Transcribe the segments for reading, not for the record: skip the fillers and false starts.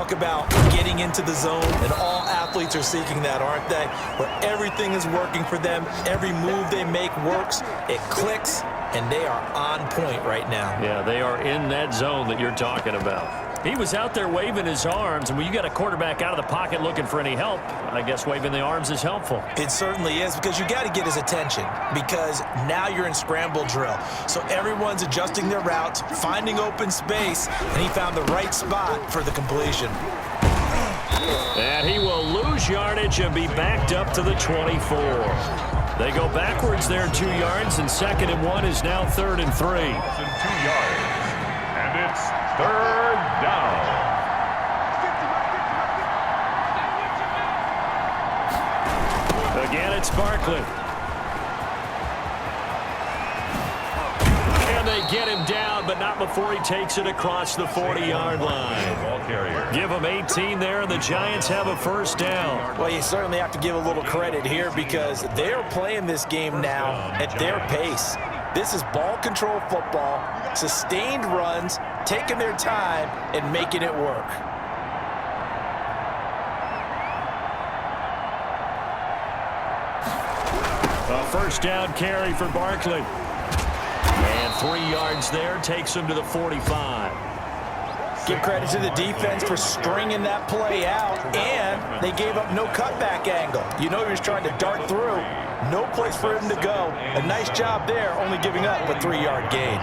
talk about getting into the zone, and all athletes are seeking that, aren't they? Where everything is working for them, every move they make works, it clicks, and they are on point right now. Yeah, they are in that zone that you're talking about. He was out there waving his arms, and when you got a quarterback out of the pocket looking for any help, I guess waving the arms is helpful. It certainly is, because you got to get his attention, because now you're in scramble drill. So everyone's adjusting their routes, finding open space, and he found the right spot for the completion. And he will lose yardage and be backed up to the 24. They go backwards there 2 yards, and 2nd and 1 is now 3rd and 3. 2 yards, and it's 3rd down. Again, it's Barkley. And they get him down, but not before he takes it across the 40-yard line. Ball carrier. Give him 18 there, and the Giants have a 1st down. Well, you certainly have to give a little credit here, because they're playing this game now at their pace. This is ball control football, sustained runs, taking their time and making it work. A 1st down carry for Barkley. And 3 yards there, takes him to the 45. Give credit to the defense for stringing that play out, and they gave up no cutback angle. You know he was trying to dart through. No place for him to go. A nice job there, only giving up a 3-yard gain.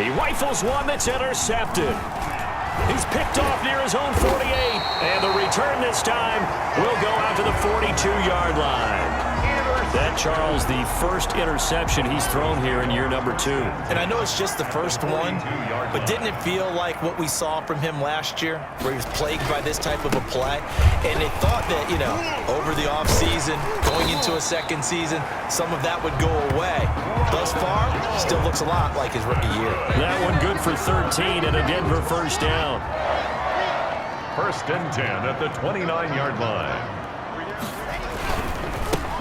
He rifles one that's intercepted. He's picked off near his own 48, and the return this time will go out to the 42-yard line. That, Charles, the first interception he's thrown here in year number 2. And I know it's just the first one, but didn't it feel like what we saw from him last year, where he was plagued by this type of a play? And they thought that, you know, over the offseason, going into a second season, some of that would go away. Thus far, still looks a lot like his rookie year. That one good for 13 and a Denver 1st down. 1st and 10 at the 29-yard line.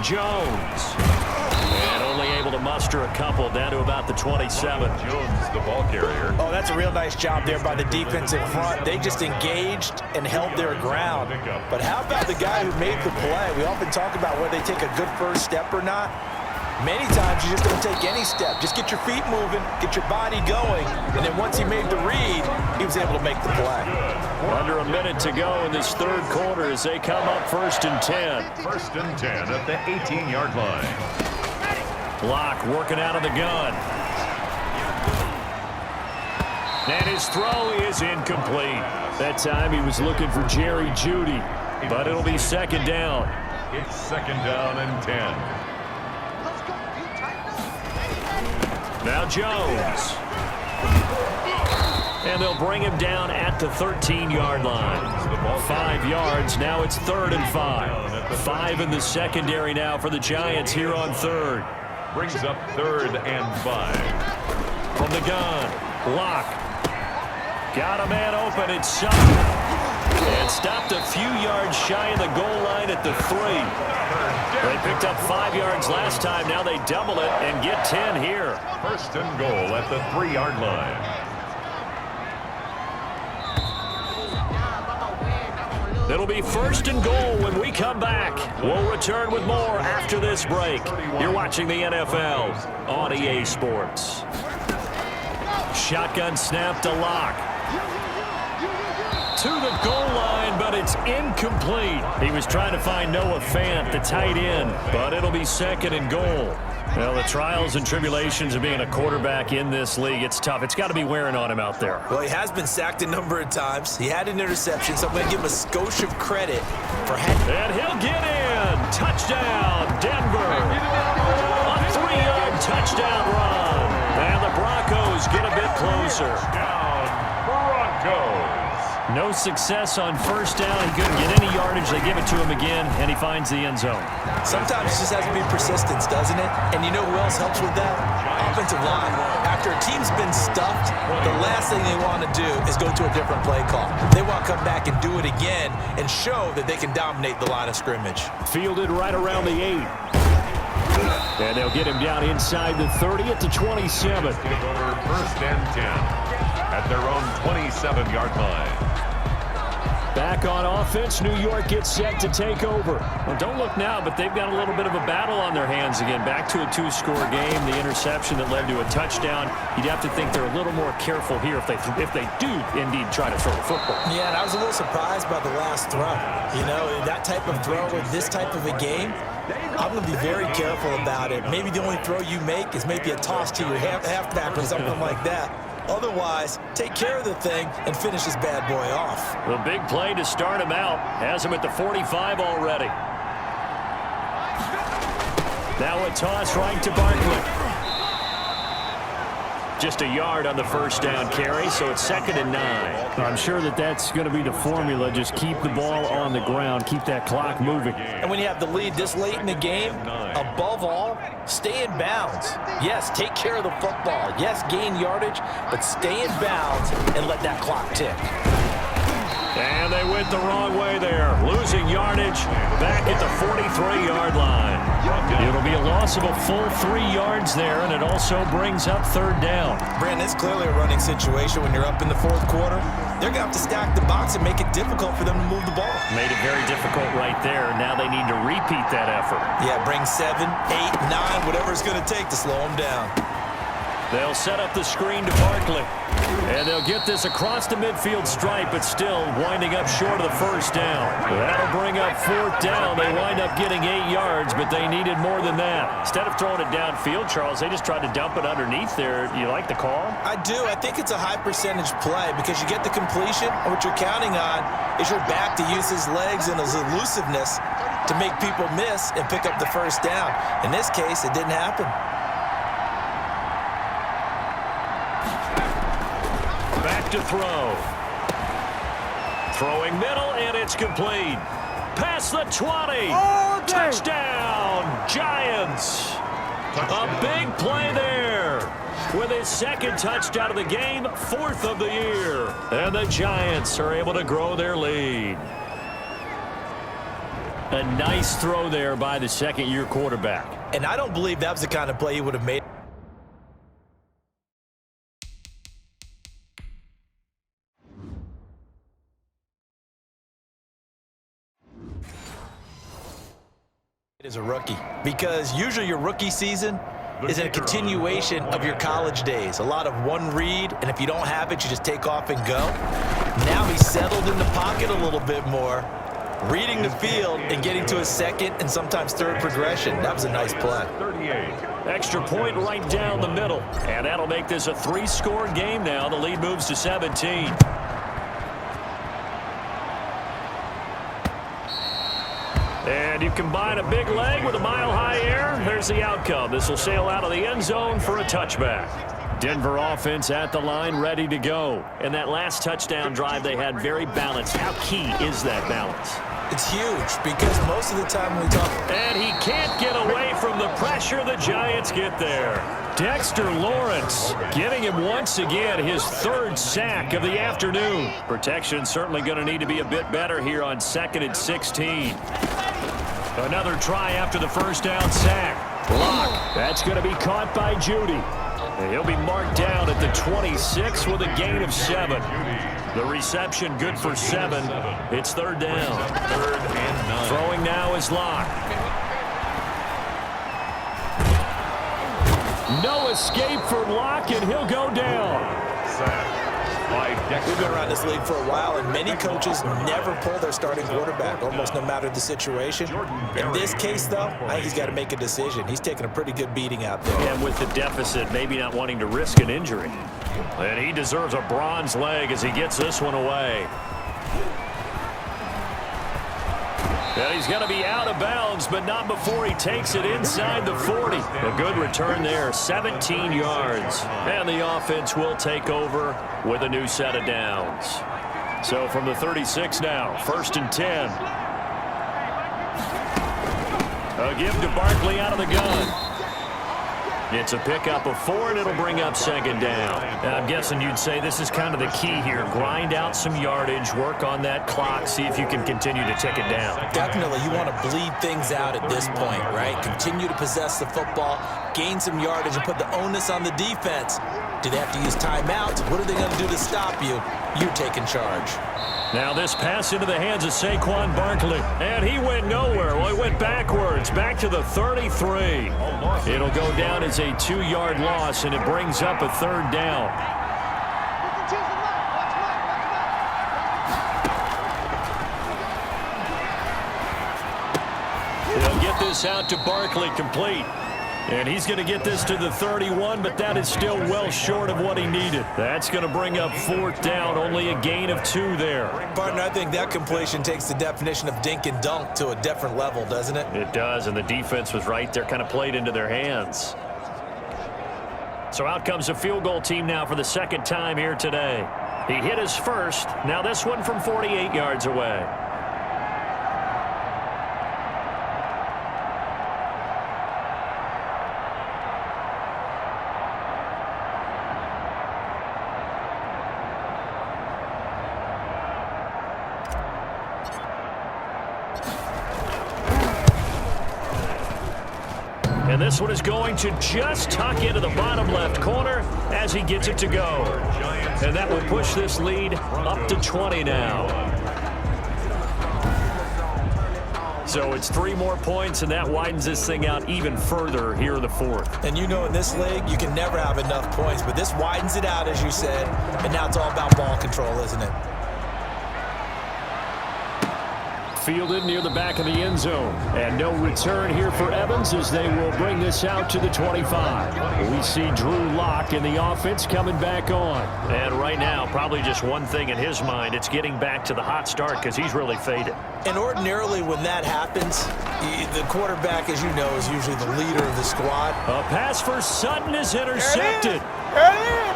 Jones. And only able to muster a couple down to about the 27. Jones, the ball carrier. Oh, that's a real nice job there by the defense in front. They just engaged and held their ground. But how about the guy who made the play? We often talk about whether they take a good first step or not. Many times you just don't take any step. Just get your feet moving, get your body going, and then once he made the read, he was able to make the play. Under a minute to go in this 3rd quarter as they come up 1st and 10. 1st and 10 at the 18-yard line. Block working out of the gun. And his throw is incomplete. That time he was looking for Jerry Jeudy, but it'll be 2nd down. It's 2nd down and 10. Now Jones. And they'll bring him down at the 13-yard line. 5 yards. Now it's 3rd and 5. 5 in the secondary now for the Giants here on 3rd. Brings up 3rd and 5. From the gun. Lock. Got a man open. It's Sutton. And stopped a few yards shy of the goal line at the 3. They picked up 5 yards last time. Now they double it and get 10 here. 1st and goal at the 3-yard line. It'll be 1st and goal when we come back. We'll return with more after this break. You're watching the NFL on EA Sports. Shotgun snap to Lock. To the goal line, but it's incomplete. He was trying to find Noah Fant, the tight end, but it'll be 2nd and goal. Well, the trials and tribulations of being a quarterback in this league, it's tough. It's got to be wearing on him out there. Well, he has been sacked a number of times. He had an interception, so I'm going to give him a skosh of credit for having. And he'll get in. Touchdown, Denver. A 3-yard touchdown run. And the Broncos get a bit closer. Down, Broncos. No success on 1st down. He couldn't get any yardage. They give it to him again, and he finds the end zone. Sometimes it just has to be persistence, doesn't it? And you know who else helps with that? Offensive line. After a team's been stuffed, the last thing they want to do is go to a different play call. They want to come back and do it again and show that they can dominate the line of scrimmage. Fielded right around the 8. And they'll get him down inside the 30 at the 27. Take over 1st and 10 at their own 27-yard line. Back on offense, New York gets set to take over. Well, don't look now, but they've got a little bit of a battle on their hands again. Back to a 2-score game. The interception that led to a touchdown. You'd have to think they're a little more careful here if they do indeed try to throw the football. Yeah, and I was a little surprised by the last throw. You know, that type of throw in this type of a game, I'm going to be very careful about it. Maybe the only throw you make is maybe a toss to your halfback or something like that. Otherwise, take care of the thing and finish this bad boy off. The big play to start him out has him at the 45 already. Now a toss right to Barkley. Just a yard on the first down carry, so it's 2nd and 9. I'm sure that's going to be the formula. Just keep the ball on the ground, keep that clock moving. And when you have the lead this late in the game, above all, stay in bounds. Yes, take care of the football. Yes, gain yardage, but stay in bounds and let that clock tick. And they went the wrong way there, losing yardage back at the 43-yard line. It'll be a loss of a full 3 yards there, and it also brings up 3rd down. Brandon, it's clearly a running situation when you're up in the 4th quarter. They're going to have to stack the box and make it difficult for them to move the ball. Made it very difficult right there. Now they need to repeat that effort. Yeah, bring 7, 8, 9, whatever it's going to take to slow them down. They'll set up the screen to Barkley. And they'll get this across the midfield stripe, but still winding up short of the first down. That'll bring up 4th down. They wind up getting 8 yards, but they needed more than that. Instead of throwing it downfield, Charles, they just tried to dump it underneath there. You like the call? I do. I think it's a high percentage play because you get the completion, and what you're counting on is your back to use his legs and his elusiveness to make people miss and pick up the first down. In this case, it didn't happen. Back to throw. Throwing middle, and it's complete. Past the 20. Touchdown, Giants. A big play there. With his 2nd touchdown of the game, 4th of the year. And the Giants are able to grow their lead. A nice throw there by the 2nd-year quarterback. And I don't believe that was the kind of play he would have made. As a rookie, because usually your rookie season is a continuation of your college days. A lot of one read, and if you don't have it, you just take off and go. Now he's settled in the pocket a little bit more, reading the field and getting to his 2nd and sometimes 3rd progression. That was a nice play. 38. Extra point right down the middle, and that'll make this a 3-score game now. The lead moves to 17. And you combine a big leg with a mile-high air, there's the outcome. This will sail out of the end zone for a touchback. Denver offense at the line, ready to go. And that last touchdown drive they had very balanced. How key is that balance? It's huge because most of the time when we talk... And he can't get away from the pressure. The Giants get there. Dexter Lawrence getting him once again his 3rd sack of the afternoon. Protection certainly going to need to be a bit better here on 2nd and 16. Another try after the first down sack. Block. That's going to be caught by Judy. And he'll be marked down at the 26 with a gain of 7. The reception good for 7. It's 3rd down. 3rd and 9. Throwing now is Locke. No escape for Locke, and he'll go down. Sack by Dexter. We've been around this league for a while, and many coaches never pull their starting quarterback, almost no matter the situation. In this case, though, I think he's got to make a decision. He's taking a pretty good beating out there. And with the deficit, maybe not wanting to risk an injury. And he deserves a bronze leg as he gets this one away. And he's going to be out of bounds, but not before he takes it inside the 40. A good return there, 17 yards. And the offense will take over with a new set of downs. So from the 36 now, 1st and 10. A give to Barkley out of the gun. It's a pickup of 4, and it'll bring up second down. I'm guessing you'd say this is kind of the key here. Grind out some yardage, work on that clock, see if you can continue to tick it down. Definitely, you want to bleed things out at this point, right? Continue to possess the football, gain some yardage, and put the onus on the defense. Do they have to use timeouts? What are they going to do to stop you? You're taking charge. Now this pass into the hands of Saquon Barkley. And he went nowhere. Well, he went backwards, back to the 33. It'll go down as a 2-yard loss, and it brings up a third down. They'll get this out to Barkley, complete. And he's going to get this to the 31, but that is still well short of what he needed. That's going to bring up 4th down, only a gain of 2 there. Partner, I think that completion takes the definition of dink and dunk to a different level, doesn't it? It does, and the defense was right there, kind of played into their hands. So out comes a field goal team now for the second time here today. He hit his first. Now this one from 48 yards away. And this one is going to just tuck into the bottom left corner as he gets it to go. And that will push this lead up to 20 now. So it's 3 more points, and that widens this thing out even further here in the 4th. And you know in this league, you can never have enough points, but this widens it out, as you said, and now it's all about ball control, isn't it? Fielded near the back of the end zone. And no return here for Evans as they will bring this out to the 25. We see Drew Lock in the offense coming back on. And right now, probably just one thing in his mind. It's getting back to the hot start because he's really faded. And ordinarily when that happens, the quarterback, as you know, is usually the leader of the squad. A pass for Sutton is intercepted.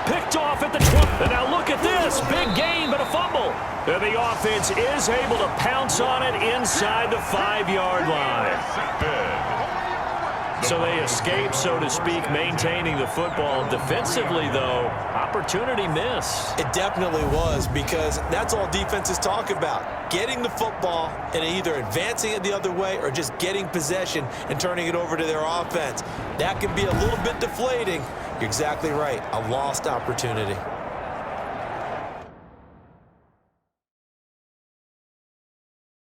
Picked off at the 20. And now look at this. Big gain, but a fumble. And the offense is able to pounce on it inside the 5-yard line. So they escape, so to speak, maintaining the football. Defensively, though, opportunity miss. It definitely was, because that's all defenses talk about. Getting the football and either advancing it the other way or just getting possession and turning it over to their offense. That can be a little bit deflating. You're exactly right. A lost opportunity.